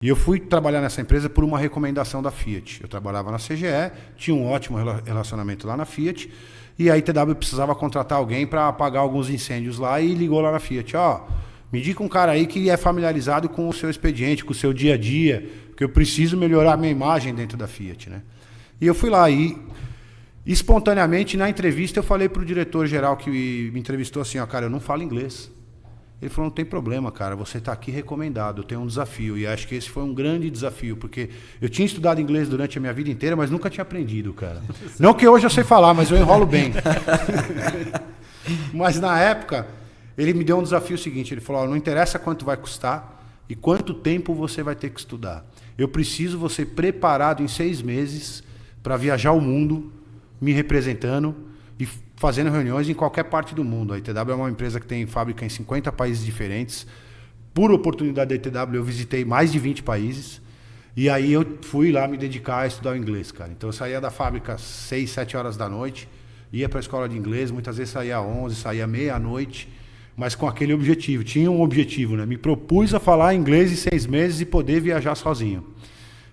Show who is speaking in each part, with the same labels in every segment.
Speaker 1: E eu fui trabalhar nessa empresa por uma recomendação da Fiat. Eu trabalhava na CGE, tinha um ótimo relacionamento lá na Fiat, e a ITW precisava contratar alguém para apagar alguns incêndios lá e ligou lá na Fiat. Me indica um cara aí que é familiarizado com o seu expediente, com o seu dia a dia, porque eu preciso melhorar a minha imagem dentro da Fiat, né? E eu fui lá e, espontaneamente, na entrevista, eu falei para o diretor-geral que me entrevistou assim, cara, eu não falo inglês. Ele falou, não tem problema, cara, você está aqui recomendado, eu tenho um desafio. E acho que esse foi um grande desafio, porque eu tinha estudado inglês durante a minha vida inteira, mas nunca tinha aprendido, cara. Não que hoje eu sei falar, mas eu enrolo bem. Mas na época, ele me deu um desafio seguinte, ele falou, não interessa quanto vai custar e quanto tempo você vai ter que estudar. Eu preciso você preparado em 6 meses para viajar o mundo, me representando e fazendo reuniões em qualquer parte do mundo. A ITW é uma empresa que tem fábrica em 50 países diferentes. Por oportunidade da ITW, eu visitei mais de 20 países. E aí eu fui lá me dedicar a estudar o inglês, cara. Então eu saía da fábrica às 6, 7 horas da noite, ia para a escola de inglês, muitas vezes saía às 11, saía meia-noite, mas com aquele objetivo. Tinha um objetivo, né? Me propus a falar inglês em 6 meses e poder viajar sozinho.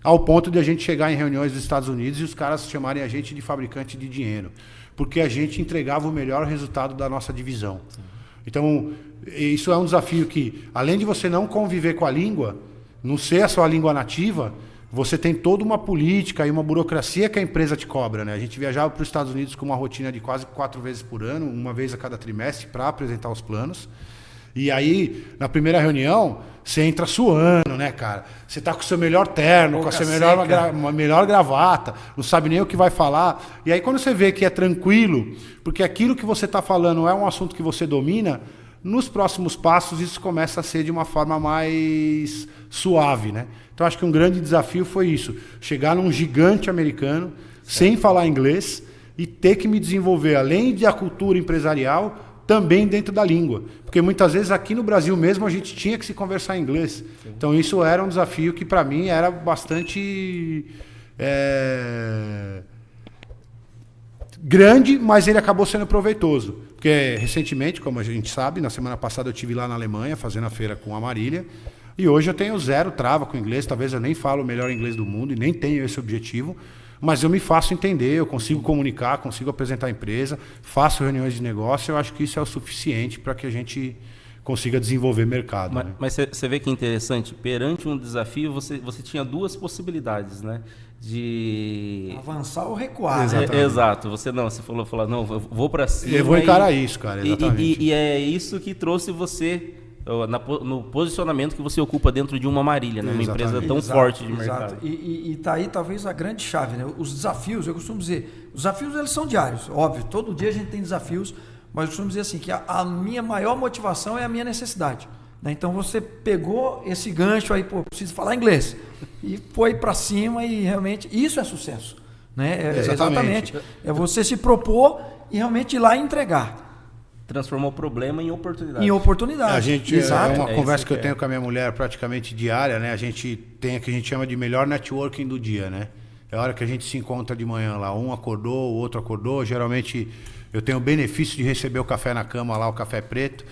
Speaker 1: Ao ponto de a gente chegar em reuniões dos Estados Unidos e os caras chamarem a gente de fabricante de dinheiro. Porque a gente entregava o melhor resultado da nossa divisão. Então, isso é um desafio que, além de você não conviver com a língua, não ser a sua língua nativa, você tem toda uma política e uma burocracia que a empresa te cobra, né? A gente viajava para os Estados Unidos com uma rotina de quase 4 vezes por ano, uma vez a cada trimestre, para apresentar os planos. E aí, na primeira reunião, você entra suando, né, cara? Você tá com o seu melhor terno, com a sua melhor gravata, não sabe nem o que vai falar. E aí, quando você vê que é tranquilo, porque aquilo que você está falando é um assunto que você domina, nos próximos passos isso começa a ser de uma forma mais suave, né? Então, acho que um grande desafio foi isso. Chegar num gigante americano, sem falar inglês, e ter que me desenvolver, além da cultura empresarial, também dentro da língua. Porque muitas vezes aqui no Brasil mesmo a gente tinha que se conversar em inglês. Sim. Então isso era um desafio que para mim era bastante grande, mas ele acabou sendo proveitoso. Porque recentemente, como a gente sabe, na semana passada eu estive lá na Alemanha fazendo a feira com a Marília, e hoje eu tenho 0 trava com inglês, talvez eu nem falo o melhor inglês do mundo e nem tenho esse objetivo, mas eu me faço entender, eu consigo comunicar, consigo apresentar a empresa, faço reuniões de negócio, eu acho que isso é o suficiente para que a gente consiga desenvolver mercado.
Speaker 2: Mas você vê que é interessante, perante um desafio, você tinha 2 possibilidades, né? De
Speaker 3: avançar ou recuar.
Speaker 2: Exato. Você falou, não, eu vou para cima.
Speaker 1: Eu vou encarar isso, cara, exatamente.
Speaker 2: E é isso que trouxe você no posicionamento que você ocupa dentro de uma Marília, né? Uma empresa tão forte de mercado.
Speaker 3: E tá aí talvez a grande chave, né? Os desafios, eu costumo dizer, os desafios eles são diários, óbvio, todo dia a gente tem desafios, mas eu costumo dizer assim, que a minha maior motivação é a minha necessidade, né? Então você pegou esse gancho aí, preciso falar inglês, e foi para cima e realmente, isso é sucesso, né? Exatamente. É você se propor e realmente ir lá e entregar.
Speaker 2: Transformou o problema em oportunidade.
Speaker 3: Em oportunidade.
Speaker 1: A gente, é uma conversa que eu tenho com a minha mulher praticamente diária, né? A gente tem o que a gente chama de melhor networking do dia, né? É a hora que a gente se encontra de manhã lá. Um acordou, o outro acordou. Geralmente eu tenho o benefício de receber o café na cama lá, o café preto.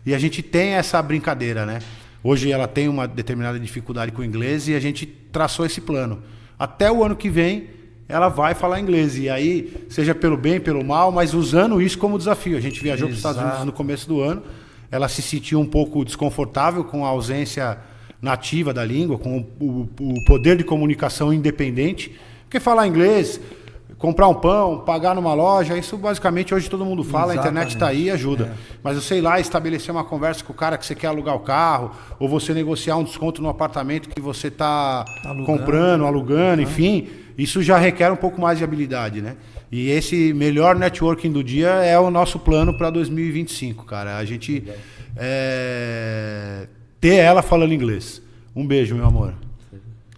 Speaker 1: E a gente tem essa brincadeira, né? Hoje ela tem uma determinada dificuldade com o inglês e a gente traçou esse plano. Até o ano que vem ela vai falar inglês, e aí, seja pelo bem, pelo mal, mas usando isso como desafio. A gente viajou para os Estados Unidos no começo do ano, ela se sentiu um pouco desconfortável com a ausência nativa da língua, com o poder de comunicação independente, porque falar inglês, comprar um pão, pagar numa loja, isso basicamente hoje todo mundo fala, a internet está aí e ajuda. Mas eu sei lá, estabelecer uma conversa com o cara que você quer alugar o carro, ou você negociar um desconto no apartamento que você está comprando, alugando, enfim, isso já requer um pouco mais de habilidade, né? E esse melhor networking do dia é o nosso plano para 2025, cara. A gente ter ela falando inglês. Um beijo, meu amor.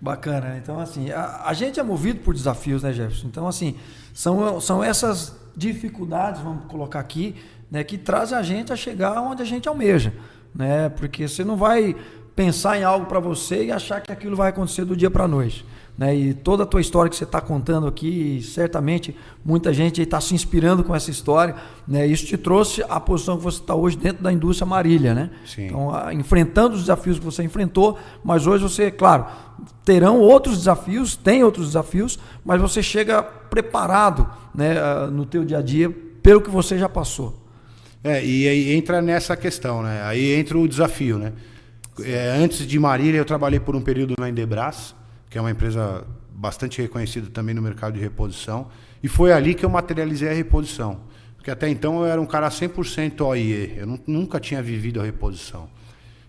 Speaker 3: Bacana, né? Então, assim, a gente é movido por desafios, né, Jefferson? Então, assim, são essas dificuldades, vamos colocar aqui, né, que trazem a gente a chegar onde a gente almeja, né? Porque você não vai pensar em algo para você e achar que aquilo vai acontecer do dia para a noite, né? E toda a tua história que você está contando aqui, certamente muita gente está se inspirando com essa história, né? Isso te trouxe a posição que você está hoje dentro da indústria Marília, né?
Speaker 1: Sim.
Speaker 3: Então, enfrentando os desafios que você enfrentou, mas hoje você, claro, terão outros desafios, tem outros desafios, mas você chega preparado, né, no teu dia a dia pelo que você já passou.
Speaker 1: E aí entra nessa questão, né? Aí entra o desafio, né? Antes de Marília, eu trabalhei por um período na Indebrás, que é uma empresa bastante reconhecida também no mercado de reposição, e foi ali que eu materializei a reposição. Porque até então eu era um cara 100% OIE, eu nunca tinha vivido a reposição.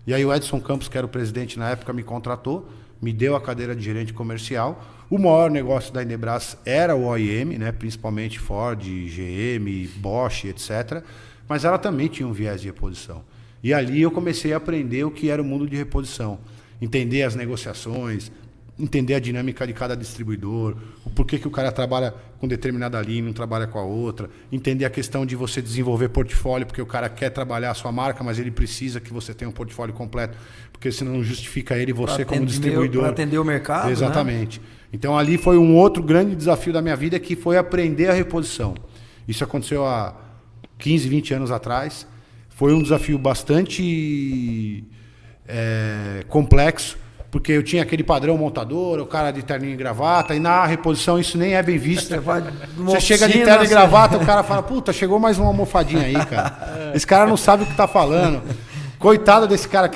Speaker 1: E aí o Edson Campos, que era o presidente na época, me contratou, me deu a cadeira de gerente comercial. O maior negócio da Indebrás era o OEM, né? Principalmente Ford, GM, Bosch, etc., mas ela também tinha um viés de reposição. E ali eu comecei a aprender o que era o mundo de reposição. Entender as negociações, entender a dinâmica de cada distribuidor, o porquê que o cara trabalha com determinada linha e não trabalha com a outra, entender a questão de você desenvolver portfólio, porque o cara quer trabalhar a sua marca, mas ele precisa que você tenha um portfólio completo, porque senão não justifica ele e você como distribuidor.
Speaker 3: Para atender o mercado.
Speaker 1: Exatamente. Né? Então ali foi um outro grande desafio da minha vida, que foi aprender a reposição. Isso aconteceu há 15, 20 anos atrás. Foi um desafio bastante complexo, porque eu tinha aquele padrão montador, o cara de terninho e gravata, e na reposição isso nem é bem visto. Você chega de terno e gravata, o cara fala, puta, chegou mais uma almofadinha aí, cara. Esse cara não sabe o que tá falando. Coitado desse cara,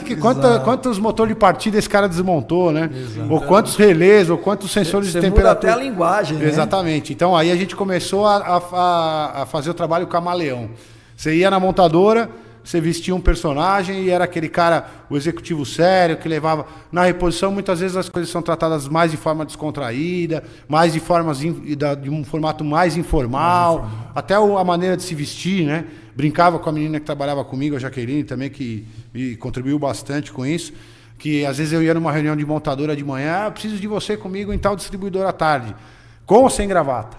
Speaker 1: quantos motores de partida esse cara desmontou, né? Exato. Ou quantos relés, ou quantos sensores de temperatura.
Speaker 3: Muda até a linguagem, né?
Speaker 1: Exatamente. Então aí a gente começou a fazer o trabalho camaleão. Você ia na montadora, você vestia um personagem e era aquele cara, o executivo sério, que levava... Na reposição, muitas vezes as coisas são tratadas mais de forma descontraída, mais de um formato mais informal, até a maneira de se vestir, né? Brincava com a menina que trabalhava comigo, a Jaqueline, também, que me contribuiu bastante com isso, que às vezes eu ia numa reunião de montadora de manhã, eu preciso de você comigo em tal distribuidor à tarde. Com ou sem gravata?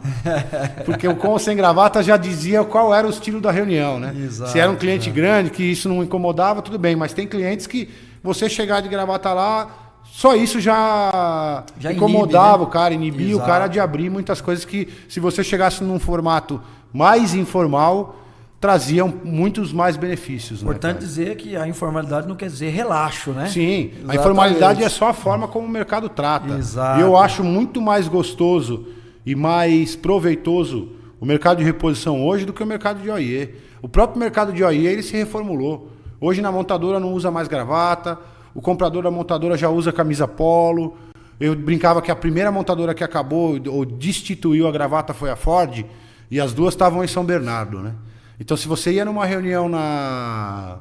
Speaker 1: Porque o com ou sem gravata já dizia qual era o estilo da reunião, né? Exato, se era um cliente grande, que isso não incomodava, tudo bem. Mas tem clientes que você chegar de gravata lá, só isso já incomodava, inibe, né? O cara, inibia Exato. O cara de abrir muitas coisas que, se você chegasse num formato mais informal, traziam muitos mais benefícios.
Speaker 3: Importante dizer que a informalidade não quer dizer relaxo, né?
Speaker 1: Sim, exatamente. A informalidade é só a forma como o mercado trata.
Speaker 3: Exato.
Speaker 1: E eu acho muito mais gostoso e mais proveitoso o mercado de reposição hoje do que o mercado de OIE. O próprio mercado de OIE ele se reformulou. Hoje na montadora não usa mais gravata, o comprador da montadora já usa camisa polo. Eu brincava que a primeira montadora que acabou ou destituiu a gravata foi a Ford, e as duas estavam em São Bernardo, né? Então, se você ia numa reunião na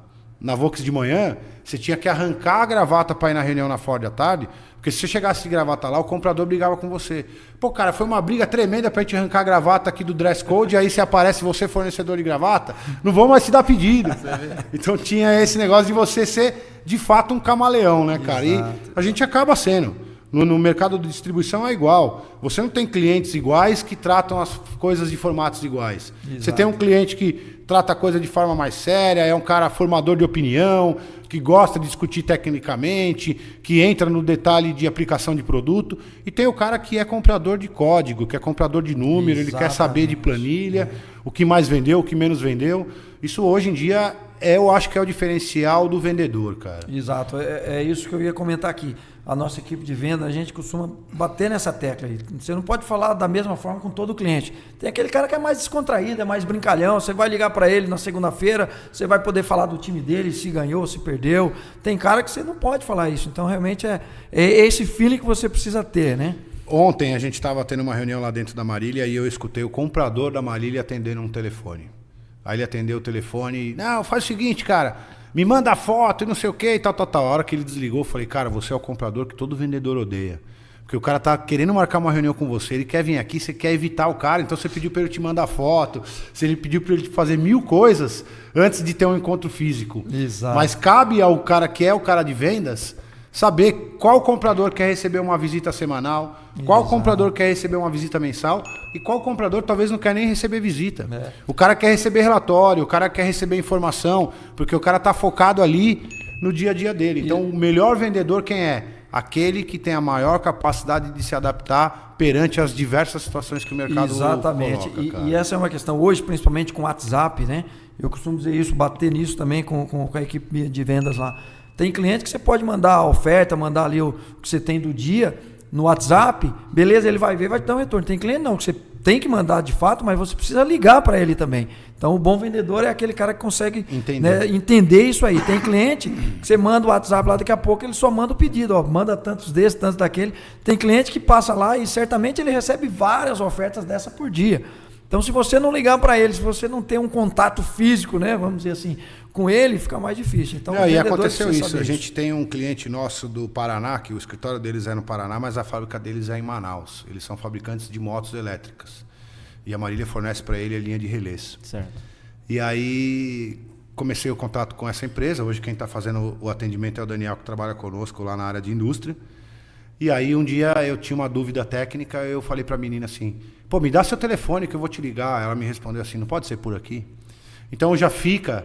Speaker 1: Vox de manhã, você tinha que arrancar a gravata para ir na reunião na Ford à tarde, porque se você chegasse de gravata lá, o comprador brigava com você. Pô, cara, foi uma briga tremenda para a gente arrancar a gravata aqui do dress code, aí se aparece você, fornecedor de gravata, não vão mais te dar pedido. Então, tinha esse negócio de você ser, de fato, um camaleão, né, cara? Exato. E a gente acaba sendo. No mercado de distribuição é igual. Você não tem clientes iguais que tratam as coisas de formatos iguais. Exato. Você tem um cliente que trata a coisa de forma mais séria, é um cara formador de opinião, que gosta de discutir tecnicamente, que entra no detalhe de aplicação de produto. E tem o cara que é comprador de código, que é comprador de número, Exatamente. Ele quer saber de planilha, o que mais vendeu, o que menos vendeu. Isso hoje em dia eu acho que é o diferencial do vendedor, cara.
Speaker 3: Exato, é isso que eu ia comentar aqui. A nossa equipe de venda, a gente costuma bater nessa tecla aí. Você não pode falar da mesma forma com todo cliente. Tem aquele cara que é mais descontraído, é mais brincalhão. Você vai ligar para ele na segunda-feira, você vai poder falar do time dele, se ganhou, se perdeu. Tem cara que você não pode falar isso. Então, realmente, é esse feeling que você precisa ter, né?
Speaker 1: Ontem a gente estava tendo uma reunião lá dentro da Marília e eu escutei o comprador da Marília atendendo um telefone. Aí ele atendeu o telefone e... Não, faz o seguinte, cara... Me manda a foto e não sei o que e tal. A hora que ele desligou, eu falei, cara, você é o comprador que todo vendedor odeia. Porque o cara tá querendo marcar uma reunião com você, ele quer vir aqui, você quer evitar o cara, então você pediu para ele te mandar foto, ele pediu para ele fazer 1000 coisas antes de ter um encontro físico.
Speaker 3: Exato.
Speaker 1: Mas cabe ao cara que é o cara de vendas saber qual comprador quer receber uma visita semanal, qual
Speaker 3: Exato.
Speaker 1: Comprador quer receber uma visita mensal e qual comprador talvez não quer nem receber visita. O cara quer receber relatório, o cara quer receber informação, porque o cara está focado ali no dia a dia dele. Então, o melhor vendedor quem é? Aquele que tem a maior capacidade de se adaptar perante as diversas situações que o mercado
Speaker 3: Exatamente.
Speaker 1: coloca.
Speaker 3: E essa é uma questão hoje, principalmente com o WhatsApp, né? Eu costumo dizer isso, bater nisso também com a equipe de vendas lá. Tem cliente que você pode mandar a oferta, mandar ali o que você tem do dia, no WhatsApp, beleza, ele vai ver, vai dar um retorno. Tem cliente não, que você tem que mandar de fato, mas você precisa ligar para ele também. Então, o bom vendedor é aquele cara que consegue entender isso aí. Tem cliente que você manda o WhatsApp lá, daqui a pouco ele só manda o pedido, ó, manda tantos desse, tantos daquele. Tem cliente que passa lá e certamente ele recebe várias ofertas dessa por dia. Então, se você não ligar para ele, se você não ter um contato físico, né, vamos dizer assim, com ele, fica mais difícil. Então,
Speaker 1: e aconteceu isso. A gente tem um cliente nosso do Paraná, que o escritório deles é no Paraná, mas a fábrica deles é em Manaus. Eles são fabricantes de motos elétricas. E a Marília fornece para ele a linha de relés.
Speaker 2: Certo.
Speaker 1: E aí comecei o contato com essa empresa. Hoje quem está fazendo o atendimento é o Daniel, que trabalha conosco lá na área de indústria. E aí um dia eu tinha uma dúvida técnica, eu falei para a menina assim, pô, me dá seu telefone que eu vou te ligar. Ela me respondeu assim, não pode ser por aqui? Então já fica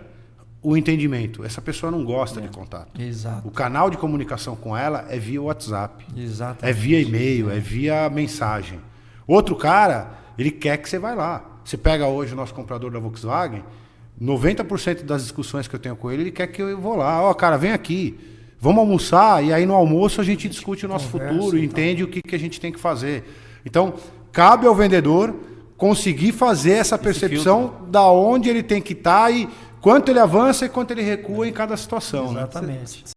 Speaker 1: o entendimento. Essa pessoa não gosta de contato.
Speaker 3: Exato.
Speaker 1: O canal de comunicação com ela é via WhatsApp.
Speaker 3: Exatamente.
Speaker 1: É via e-mail, é via mensagem. Outro cara, ele quer que você vá lá. Você pega hoje o nosso comprador da Volkswagen, 90% das discussões que eu tenho com ele, ele quer que eu vou lá. Ó, cara, vem aqui. Vamos almoçar e aí no almoço a gente discute o nosso futuro, entende o que a gente tem que fazer. Então, cabe ao vendedor conseguir fazer essa percepção da onde ele tem que estar e quanto ele avança e quanto ele recua em cada situação.
Speaker 3: Exatamente.
Speaker 1: Né?